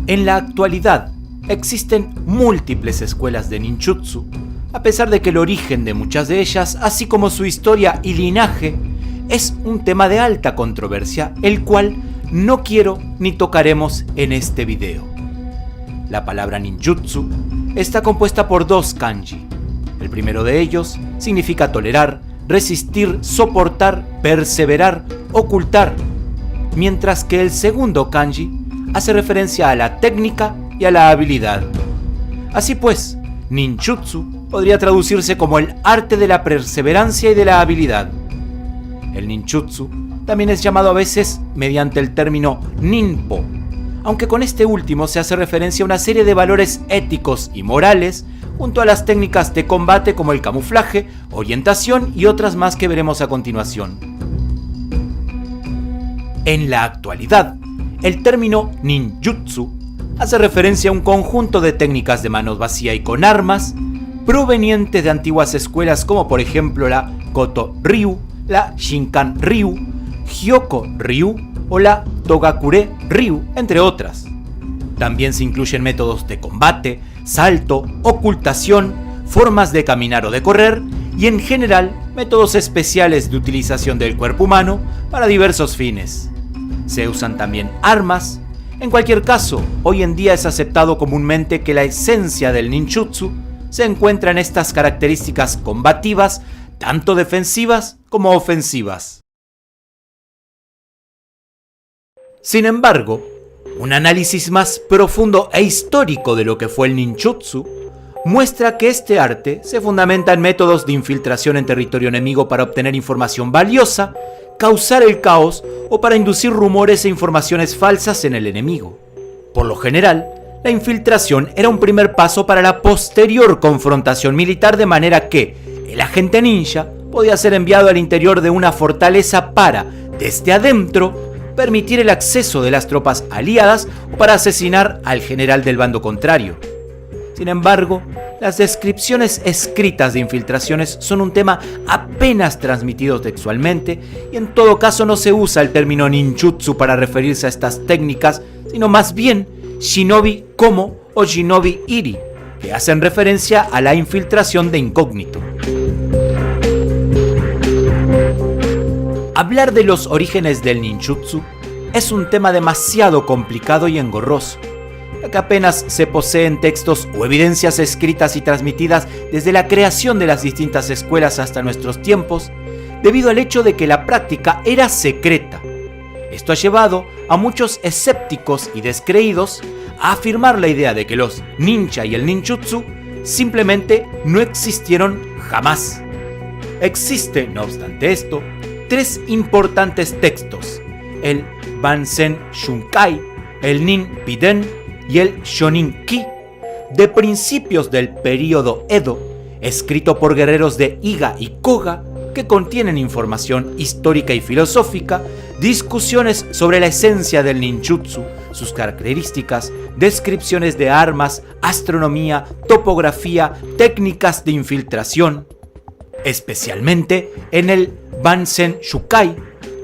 En la actualidad, existen múltiples escuelas de ninjutsu, a pesar de que el origen de muchas de ellas, así como su historia y linaje, es un tema de alta controversia, el cual no quiero ni tocaremos en este video. La palabra ninjutsu está compuesta por dos kanji. El primero de ellos significa tolerar, resistir, soportar, perseverar, ocultar, mientras que el segundo kanji hace referencia a la técnica y a la habilidad. Así pues, ninjutsu podría traducirse como el arte de la perseverancia y de la habilidad. El ninjutsu también es llamado a veces mediante el término ninpo, aunque con este último se hace referencia a una serie de valores éticos y morales junto a las técnicas de combate como el camuflaje, orientación y otras más que veremos a continuación. En la actualidad, el término ninjutsu hace referencia a un conjunto de técnicas de mano vacía y con armas provenientes de antiguas escuelas como por ejemplo la Koto Ryu, la Shinkan Ryu, Hyoko Ryu o la Togakure Ryu, entre otras. También se incluyen métodos de combate, salto, ocultación, formas de caminar o de correr y en general métodos especiales de utilización del cuerpo humano para diversos fines. Se usan también armas. En cualquier caso, hoy en día es aceptado comúnmente que la esencia del ninjutsu se encuentra en estas características combativas, tanto defensivas como ofensivas. Sin embargo, un análisis más profundo e histórico de lo que fue el ninjutsu muestra que este arte se fundamenta en métodos de infiltración en territorio enemigo para obtener información valiosa, causar el caos o para inducir rumores e informaciones falsas en el enemigo. Por lo general, la infiltración era un primer paso para la posterior confrontación militar, de manera que el agente ninja podía ser enviado al interior de una fortaleza para, desde adentro, permitir el acceso de las tropas aliadas o para asesinar al general del bando contrario. Sin embargo, las descripciones escritas de infiltraciones son un tema apenas transmitido textualmente y en todo caso no se usa el término ninjutsu para referirse a estas técnicas, sino más bien shinobi komo o shinobi iri, que hacen referencia a la infiltración de incógnito. Hablar de los orígenes del ninjutsu es un tema demasiado complicado y engorroso, ya que apenas se poseen textos o evidencias escritas y transmitidas desde la creación de las distintas escuelas hasta nuestros tiempos, debido al hecho de que la práctica era secreta. Esto ha llevado a muchos escépticos y descreídos a afirmar la idea de que los ninja y el ninjutsu simplemente no existieron jamás. Existe, no obstante esto, tres importantes textos: el Bansen Shunkai, el Nin Piden y el Shonin Ki, de principios del período Edo, escrito por guerreros de Iga y Koga, que contienen información histórica y filosófica, discusiones sobre la esencia del ninjutsu, sus características, descripciones de armas, astronomía, topografía, técnicas de infiltración. Especialmente en el Bansen Shukai,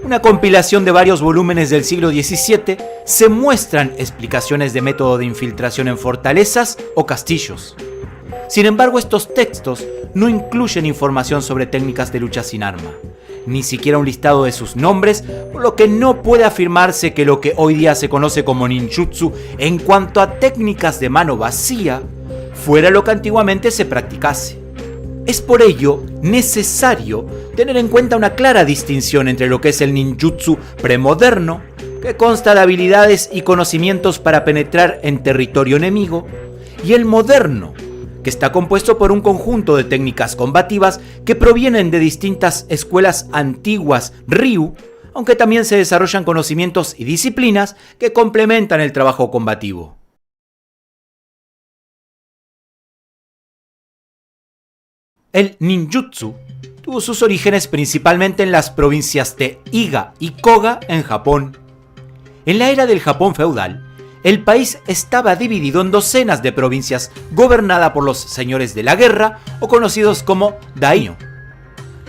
una compilación de varios volúmenes del siglo XVII, se muestran explicaciones de método de infiltración en fortalezas o castillos. Sin embargo, estos textos no incluyen información sobre técnicas de lucha sin arma, ni siquiera un listado de sus nombres, por lo que no puede afirmarse que lo que hoy día se conoce como ninjutsu en cuanto a técnicas de mano vacía fuera lo que antiguamente se practicase. Es por ello necesario tener en cuenta una clara distinción entre lo que es el ninjutsu premoderno, que consta de habilidades y conocimientos para penetrar en territorio enemigo, y el moderno, que está compuesto por un conjunto de técnicas combativas que provienen de distintas escuelas antiguas Ryu, aunque también se desarrollan conocimientos y disciplinas que complementan el trabajo combativo. El ninjutsu tuvo sus orígenes principalmente en las provincias de Iga y Koga en Japón. En la era del Japón feudal, el país estaba dividido en docenas de provincias gobernada por los señores de la guerra o conocidos como daimyo.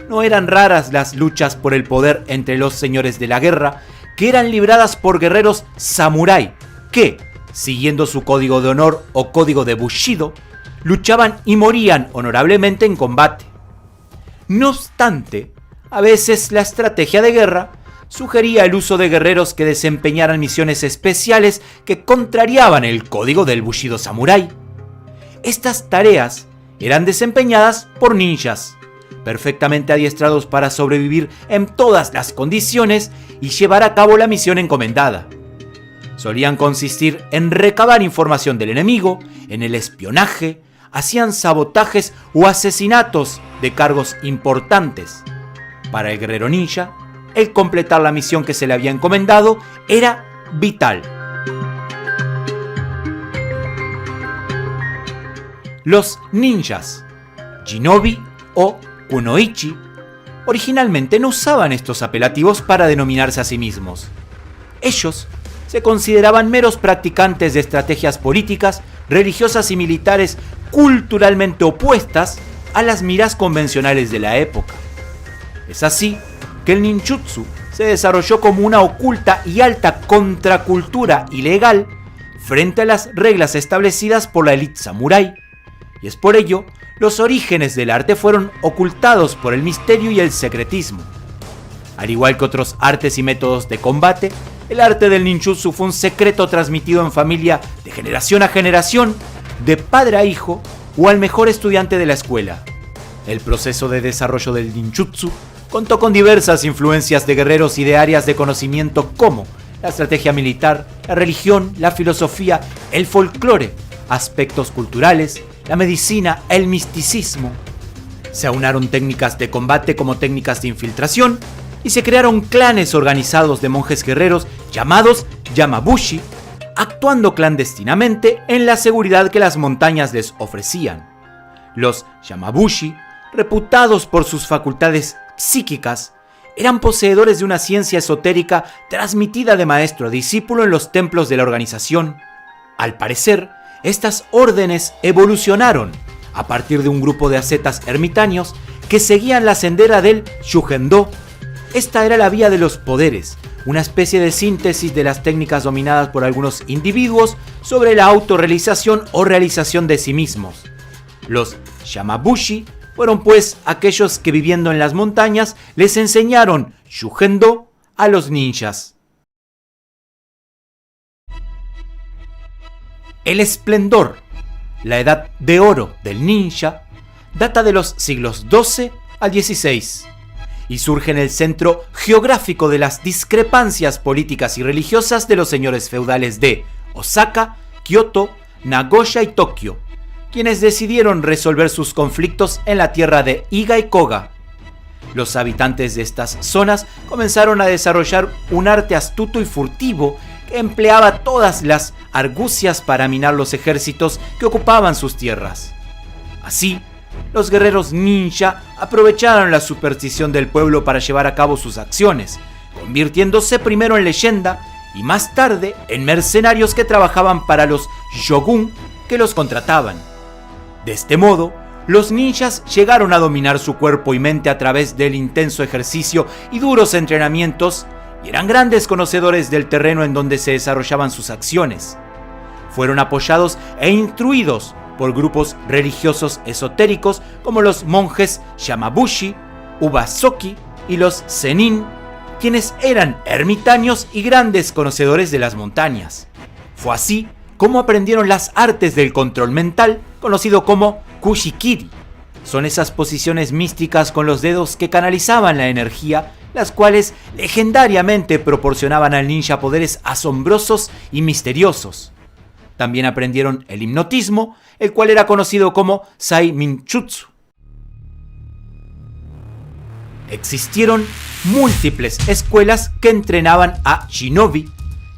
No eran raras las luchas por el poder entre los señores de la guerra, que eran libradas por guerreros samurái que, siguiendo su código de honor o código de Bushido, luchaban y morían honorablemente en combate. No obstante, a veces la estrategia de guerra sugería el uso de guerreros que desempeñaran misiones especiales que contrariaban el código del Bushido Samurai. Estas tareas eran desempeñadas por ninjas, perfectamente adiestrados para sobrevivir en todas las condiciones y llevar a cabo la misión encomendada. Solían consistir en recabar información del enemigo, en el espionaje, hacían sabotajes o asesinatos de cargos importantes. Para el guerrero ninja, el completar la misión que se le había encomendado era vital. Los ninjas, Shinobi o Kunoichi, originalmente no usaban estos apelativos para denominarse a sí mismos. Ellos se consideraban meros practicantes de estrategias políticas, religiosas y militares culturalmente opuestas a las miras convencionales de la época. Es así que el ninjutsu se desarrolló como una oculta y alta contracultura ilegal frente a las reglas establecidas por la élite samurái, y es por ello los orígenes del arte fueron ocultados por el misterio y el secretismo. Al igual que otros artes y métodos de combate, el arte del ninjutsu fue un secreto transmitido en familia de generación a generación, de padre a hijo o al mejor estudiante de la escuela. El proceso de desarrollo del ninjutsu contó con diversas influencias de guerreros y de áreas de conocimiento como la estrategia militar, la religión, la filosofía, el folclore, aspectos culturales, la medicina, el misticismo. Se aunaron técnicas de combate como técnicas de infiltración y se crearon clanes organizados de monjes guerreros llamados Yamabushi, actuando clandestinamente en la seguridad que las montañas les ofrecían. Los Yamabushi, reputados por sus facultades psíquicas, eran poseedores de una ciencia esotérica transmitida de maestro a discípulo en los templos de la organización. Al parecer, estas órdenes evolucionaron a partir de un grupo de ascetas ermitaños que seguían la sendera del Shugendo. Esta era la vía de los poderes, una especie de síntesis de las técnicas dominadas por algunos individuos sobre la autorrealización o realización de sí mismos. Los Yamabushi fueron pues aquellos que viviendo en las montañas les enseñaron Shugendo a los ninjas. El esplendor, la edad de oro del ninja, data de los siglos XII al XVI y surge en el centro geográfico de las discrepancias políticas y religiosas de los señores feudales de Osaka, Kioto, Nagoya y Tokio, quienes decidieron resolver sus conflictos en la tierra de Iga y Koga. Los habitantes de estas zonas comenzaron a desarrollar un arte astuto y furtivo que empleaba todas las argucias para minar los ejércitos que ocupaban sus tierras. Así, los guerreros ninja aprovecharon la superstición del pueblo para llevar a cabo sus acciones, convirtiéndose primero en leyenda y más tarde en mercenarios que trabajaban para los shogun que los contrataban. De este modo, los ninjas llegaron a dominar su cuerpo y mente a través del intenso ejercicio y duros entrenamientos, y eran grandes conocedores del terreno en donde se desarrollaban sus acciones. Fueron apoyados e instruidos por grupos religiosos esotéricos como los monjes Yamabushi, Ubasoki y los Zenin, quienes eran ermitaños y grandes conocedores de las montañas. Fue así como aprendieron las artes del control mental, conocido como Kushikiri. Son esas posiciones místicas con los dedos que canalizaban la energía, las cuales legendariamente proporcionaban al ninja poderes asombrosos y misteriosos. También aprendieron el hipnotismo, el cual era conocido como Sai Minchutsu. Existieron múltiples escuelas que entrenaban a shinobi,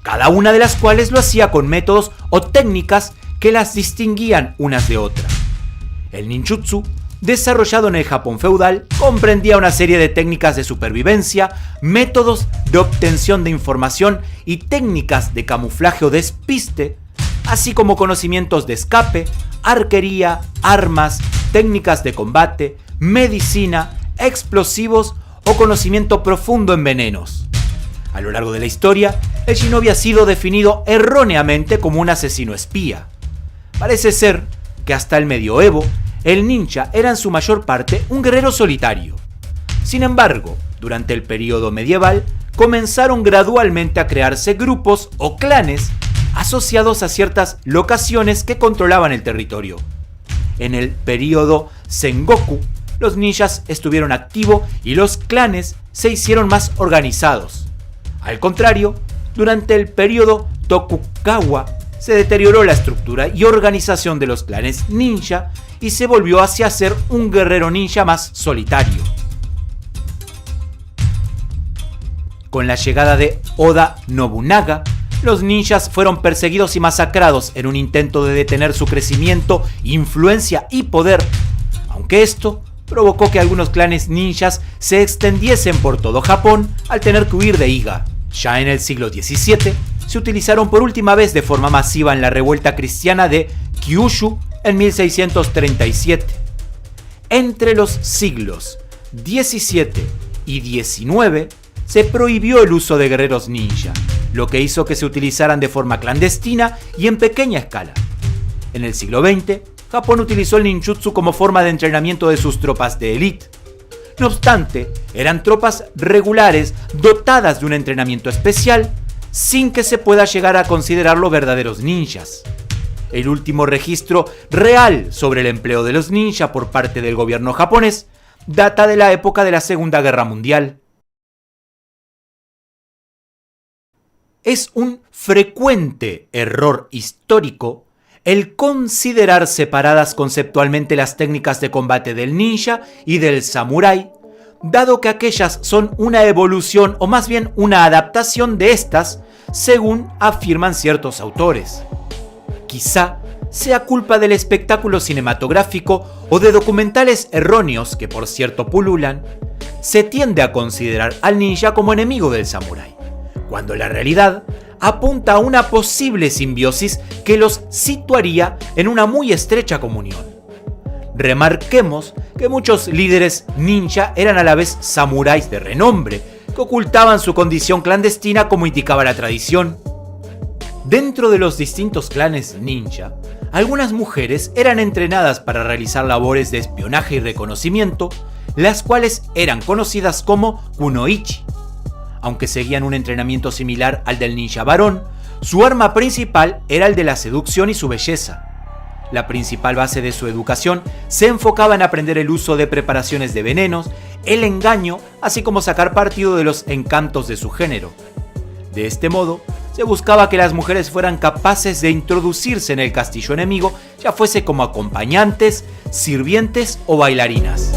cada una de las cuales lo hacía con métodos o técnicas que las distinguían unas de otras. El ninjutsu, desarrollado en el Japón feudal, comprendía una serie de técnicas de supervivencia, métodos de obtención de información y técnicas de camuflaje o despiste, así como conocimientos de escape, arquería, armas, técnicas de combate, medicina, explosivos o conocimiento profundo en venenos. A lo largo de la historia, el shinobi ha sido definido erróneamente como un asesino espía. Parece ser que hasta el medioevo, el ninja era en su mayor parte un guerrero solitario. Sin embargo, durante el período medieval, comenzaron gradualmente a crearse grupos o clanes asociados a ciertas locaciones que controlaban el territorio. En el período Sengoku, los ninjas estuvieron activos y los clanes se hicieron más organizados. Al contrario, durante el período Tokugawa se deterioró la estructura y organización de los clanes ninja y se volvió hacia ser un guerrero ninja más solitario. Con la llegada de Oda Nobunaga, los ninjas fueron perseguidos y masacrados en un intento de detener su crecimiento, influencia y poder, aunque esto provocó que algunos clanes ninjas se extendiesen por todo Japón al tener que huir de Iga. Ya en el siglo XVII, se utilizaron por última vez de forma masiva en la revuelta cristiana de Kyushu en 1637. Entre los siglos XVII y XIX se prohibió el uso de guerreros ninja, lo que hizo que se utilizaran de forma clandestina y en pequeña escala. En el siglo XX, Japón utilizó el ninjutsu como forma de entrenamiento de sus tropas de élite. No obstante, eran tropas regulares dotadas de un entrenamiento especial, sin que se pueda llegar a considerarlo verdaderos ninjas. El último registro real sobre el empleo de los ninja por parte del gobierno japonés data de la época de la Segunda Guerra Mundial. Es un frecuente error histórico el considerar separadas conceptualmente las técnicas de combate del ninja y del samurái, dado que aquellas son una evolución o más bien una adaptación de estas, según afirman ciertos autores. Quizá sea culpa del espectáculo cinematográfico o de documentales erróneos que por cierto pululan. Se tiende a considerar al ninja como enemigo del samurái, cuando la realidad apunta a una posible simbiosis que los situaría en una muy estrecha comunión. Remarquemos que muchos líderes ninja eran a la vez samuráis de renombre, que ocultaban su condición clandestina como indicaba la tradición. Dentro de los distintos clanes ninja, algunas mujeres eran entrenadas para realizar labores de espionaje y reconocimiento, las cuales eran conocidas como kunoichi. Aunque seguían un entrenamiento similar al del ninja varón, su arma principal era el de la seducción y su belleza. La principal base de su educación se enfocaba en aprender el uso de preparaciones de venenos, el engaño, así como sacar partido de los encantos de su género. De este modo, se buscaba que las mujeres fueran capaces de introducirse en el castillo enemigo, ya fuese como acompañantes, sirvientes o bailarinas.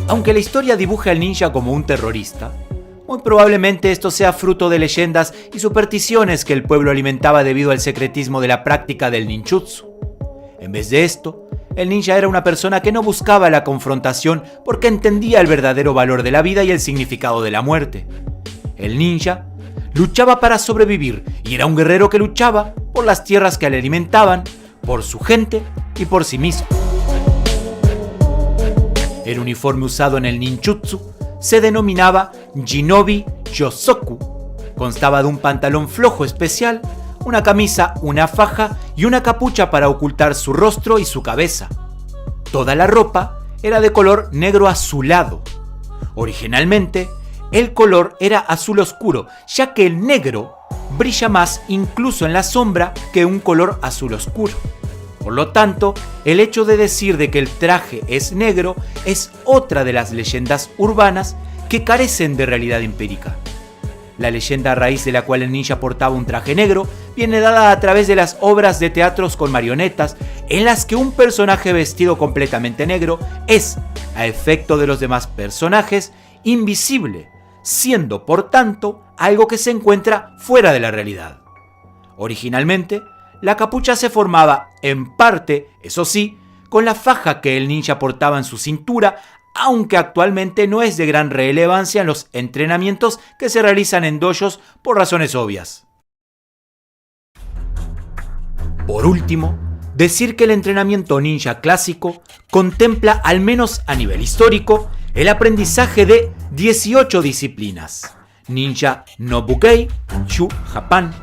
Aunque la historia dibuja al ninja como un terrorista, muy probablemente esto sea fruto de leyendas y supersticiones que el pueblo alimentaba debido al secretismo de la práctica del ninjutsu. En vez de esto, el ninja era una persona que no buscaba la confrontación porque entendía el verdadero valor de la vida y el significado de la muerte. El ninja luchaba para sobrevivir y era un guerrero que luchaba por las tierras que le alimentaban, por su gente y por sí mismo. El uniforme usado en el ninjutsu se denominaba Jinobi Yosoku. Constaba de un pantalón flojo especial, una camisa, una faja y una capucha para ocultar su rostro y su cabeza. Toda la ropa era de color negro azulado. Originalmente, el color era azul oscuro, ya que el negro brilla más incluso en la sombra que un color azul oscuro. Por lo tanto, el hecho de decir de que el traje es negro es otra de las leyendas urbanas que carecen de realidad empírica. La leyenda a raíz de la cual el ninja portaba un traje negro viene dada a través de las obras de teatros con marionetas en las que un personaje vestido completamente negro es, a efecto de los demás personajes, invisible, siendo por tanto algo que se encuentra fuera de la realidad. Originalmente, la capucha se formaba, en parte, eso sí, con la faja que el ninja portaba en su cintura, aunque actualmente no es de gran relevancia en los entrenamientos que se realizan en dojos por razones obvias. Por último, decir que el entrenamiento ninja clásico contempla, al menos a nivel histórico, el aprendizaje de 18 disciplinas. Ninja no Bukei, Shu Japan.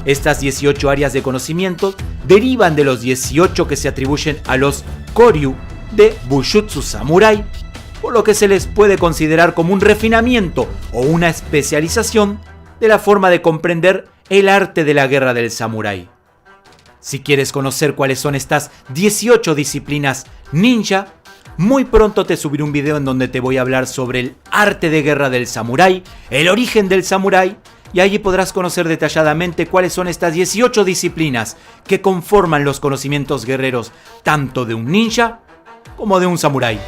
Estas 18 áreas de conocimiento derivan de los 18 que se atribuyen a los Koryu de Bushutsu Samurai, por lo que se les puede considerar como un refinamiento o una especialización de la forma de comprender el arte de la guerra del samurái. Si quieres conocer cuáles son estas 18 disciplinas ninja, muy pronto te subiré un video en donde te voy a hablar sobre el arte de guerra del samurái, el origen del samurái, y allí podrás conocer detalladamente cuáles son estas 18 disciplinas que conforman los conocimientos guerreros tanto de un ninja como de un samurái.